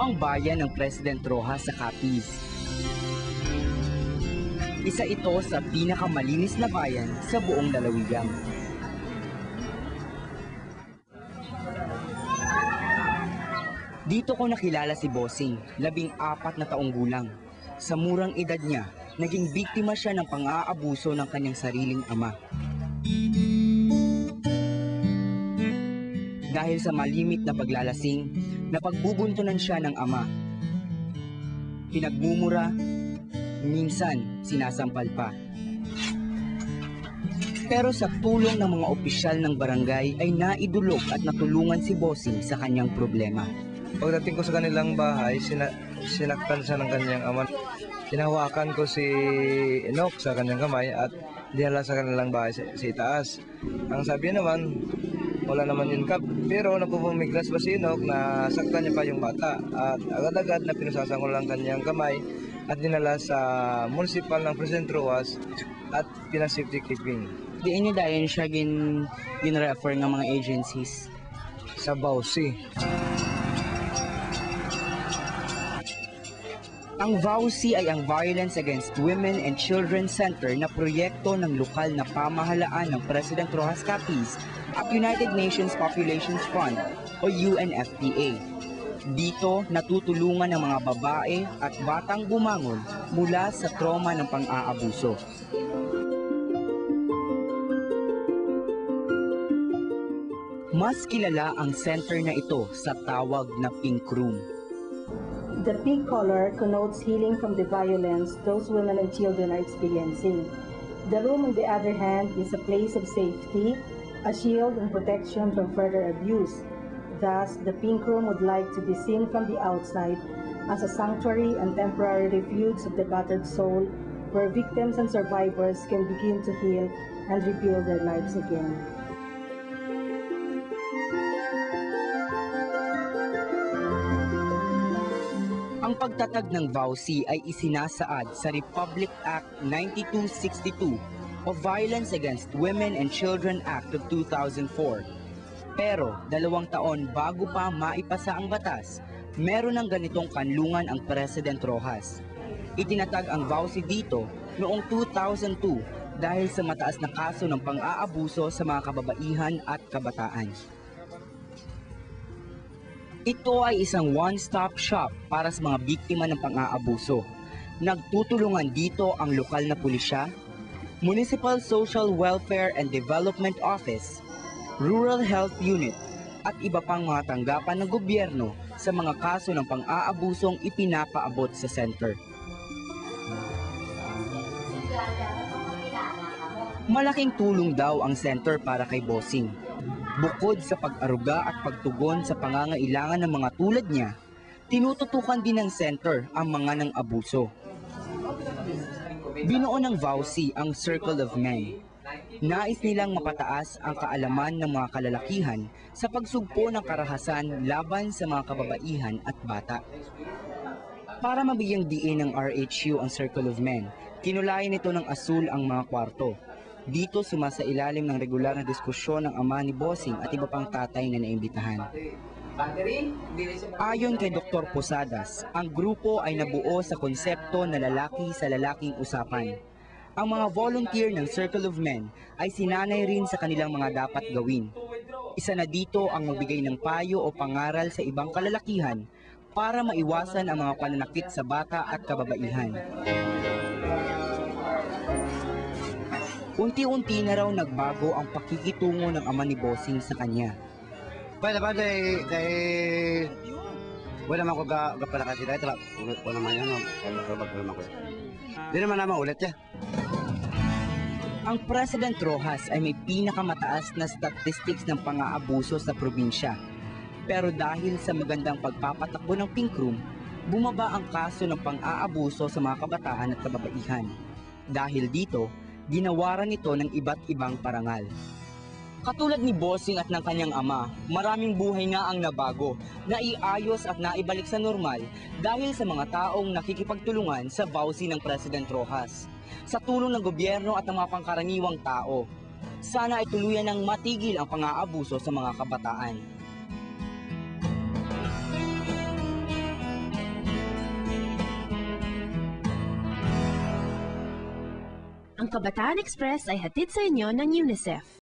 ang bayan ng President Roxas sa Capiz. Isa ito sa pinakamalinis na bayan sa buong lalawigan. Dito ko nakilala si Bossing, 14 na taong gulang. Sa murang edad niya, naging biktima siya ng pang-aabuso ng kanyang sariling ama. Dahil sa malimit na paglalasing, napagbubuntunan siya ng ama. Pinagmumura, minsan sinasampal pa. Pero sa tulong ng mga opisyal ng barangay ay naidulog at natulungan si Bossing sa kanyang problema. Pagdating ko sa kanilang bahay, sinaktan siya ng kanyang ama. Hinahawakan ko si Enoch sa kanyang kamay at dinala sa kanilang bahay sa itaas. Ang sabi naman, wala naman yun kap. Pero napupumiglas ba si Enoch na saktan niya pa yung bata. At agad-agad na pinusasangol lang kanyang kamay at dinala sa municipal ng President Roxas at pinasafety keeping. Diin niyo dahil siya gin-refer ng mga agencies? Sa VAUSI. Ang VAUSI ay ang Violence Against Women and Children Center na proyekto ng lokal na pamahalaan ng President Roxas Capiz at United Nations Population Fund o UNFPA. Dito natutulungan ng mga babae at batang bumangon mula sa trauma ng pang-aabuso. Mas kilala ang center na ito sa tawag na Pink Room. The pink color connotes healing from the violence those women and children are experiencing. The room, on the other hand, is a place of safety, a shield and protection from further abuse. Thus, the Pink Room would like to be seen from the outside as a sanctuary and temporary refuge of the battered soul, where victims and survivors can begin to heal and rebuild their lives again. Ang pagtatag ng VAUSI ay isinasaad sa Republic Act 9262 o Violence Against Women and Children Act of 2004. Pero 2 taon bago pa maipasa ang batas, meron ng ganitong kanlungan ang President Roxas. Itinatag ang VAUSI dito noong 2002 dahil sa mataas na kaso ng pang-aabuso sa mga kababaihan at kabataan. Ito ay isang one-stop shop para sa mga biktima ng pang-aabuso. Nagtutulungan dito ang lokal na pulisya, Municipal Social Welfare and Development Office, Rural Health Unit, at iba pang mga tanggapan ng gobyerno sa mga kaso ng pang-aabusong ipinapaabot sa center. Malaking tulong daw ang center para kay Bossing. Bukod sa pag-aruga at pagtugon sa pangangailangan ng mga tulad niya, tinututukan din ng center ang mga nang abuso. Binuo ng VAUSI ang Circle of Men. Nais nilang mapataas ang kaalaman ng mga kalalakihan sa pagsugpo ng karahasan laban sa mga kababaihan at bata. Para mabigyang diin ng RHU ang Circle of Men, kinulayan nito ng asul ang mga kwarto. Dito sumasailalim ng regular na diskusyon ng ama ni Bossing at iba pang tatay na naimbitahan. Ayon kay Dr. Posadas, ang grupo ay nabuo sa konsepto na lalaki sa lalaking usapan. Ang mga volunteer ng Circle of Men ay sinanay rin sa kanilang mga dapat gawin. Isa na dito ang magbigay ng payo o pangaral sa ibang kalalakihan para maiwasan ang mga pananakit sa bata at kababaihan. Unti-unti na raw nagbago ang pakikitungo ng ama ni Bossing sa kanya. Pwede wala naman ko gapala kasi dahil wala naman yan, wala ko. Di naman naman ulit ya. Ang President Roxas ay may pinakamataas na statistics ng pang-aabuso sa probinsya. Pero dahil sa magandang pagpapatakbo ng Pink Room, bumaba ang kaso ng pang-aabuso sa mga kabataan at kababaihan. Dahil dito, ginawaran ito ng iba't ibang parangal. Katulad ni Bossing at ng kanyang ama, maraming buhay nga ang nabago, naiayos at naibalik sa normal dahil sa mga taong nakikipagtulungan sa VAUSI ng President Roxas. Sa tulong ng gobyerno at ng mga pangkaraniwang tao, sana ay tuluyan ng matigil ang pang-aabuso sa mga kabataan. Ang Kabataan Express ay hatid sa inyo ng UNICEF.